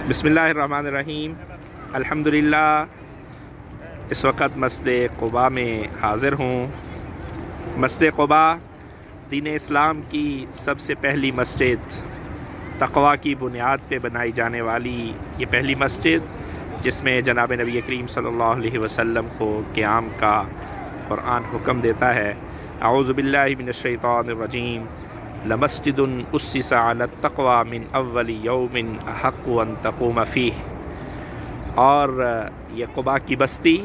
بسم اللہ الرحمن الرحیم۔ الحمدللہ اس وقت مسجد قباء میں حاضر ہوں۔ مسجد قباء دین اسلام کی سب سے پہلی مسجد، تقویٰ کی بنیاد پہ بنائی جانے والی یہ پہلی مسجد، جس میں جناب نبی کریم صلی اللہ علیہ وسلم کو قیام کا قرآن حکم دیتا ہے۔ اعوذ باللہ من الشیطان الرجیم۔ لمسجد اسس علی التقوی من اول یوم احق ان تقوم فیہ۔ اور یہ قباء کی بستی،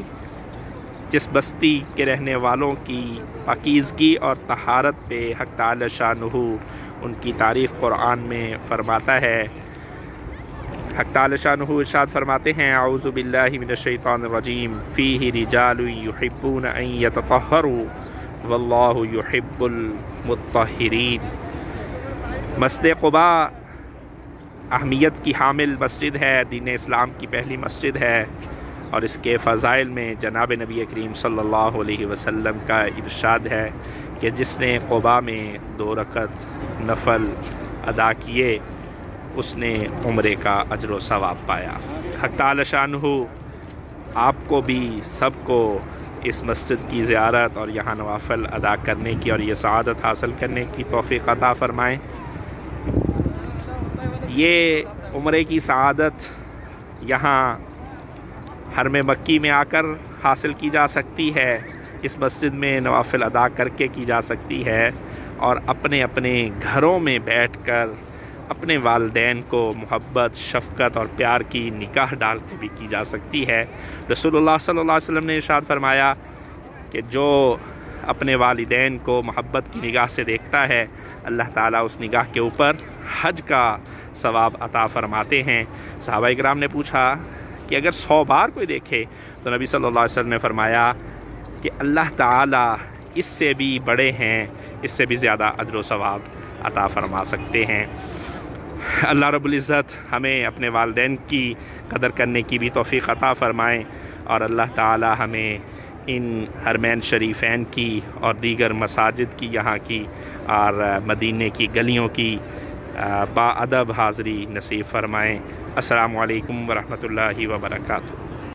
جس بستی کے رہنے والوں کی پاکیزگی اور طہارت پہ حق تعالی شانہ ان کی تعریف قرآن میں فرماتا ہے۔ حق تعالی شانہ ارشاد فرماتے ہیں، اعوذ باللہ من الشیطان الرجیم، فیہ رجال یحبون ان یتطہروا واللہ یحب المطہرین۔ مسجد قباء اہمیت کی حامل مسجد ہے، دین اسلام کی پہلی مسجد ہے، اور اس کے فضائل میں جناب نبی کریم صلی اللہ علیہ وسلم کا ارشاد ہے کہ جس نے قباء میں 2 رکعت نفل ادا کیے اس نے عمرے کا اجر و ثواب پایا۔ حق تعالی شانہ آپ کو بھی سب کو اس مسجد کی زیارت اور یہاں نوافل ادا کرنے کی اور یہ سعادت حاصل کرنے کی توفیق عطا فرمائیں۔ یہ عمرے کی سعادت یہاں حرم مکی میں آ کر حاصل کی جا سکتی ہے، اس مسجد میں نوافل ادا کر کے کی جا سکتی ہے، اور اپنے اپنے گھروں میں بیٹھ کر اپنے والدین کو محبت، شفقت اور پیار کی نگاہ ڈال کے بھی کی جا سکتی ہے۔ رسول اللہ صلی اللہ علیہ وسلم نے ارشاد فرمایا کہ جو اپنے والدین کو محبت کی نگاہ سے دیکھتا ہے، اللہ تعالیٰ اس نگاہ کے اوپر حج کا ثواب عطا فرماتے ہیں۔ صحابہ کرام نے پوچھا کہ اگر 100 بار کوئی دیکھے، تو نبی صلی اللہ علیہ وسلم نے فرمایا کہ اللہ تعالیٰ اس سے بھی بڑے ہیں، اس سے بھی زیادہ اجر و ثواب عطا فرما سکتے ہیں۔ اللہ رب العزت ہمیں اپنے والدین کی قدر کرنے کی بھی توفیق عطا فرمائیں، اور اللہ تعالیٰ ہمیں ان حرمین شریفین کی اور دیگر مساجد کی، یہاں کی اور مدینے کی گلیوں کی با ادب حاضری نصیب فرمائیں۔ السلام علیکم ورحمۃ اللہ وبرکاتہ۔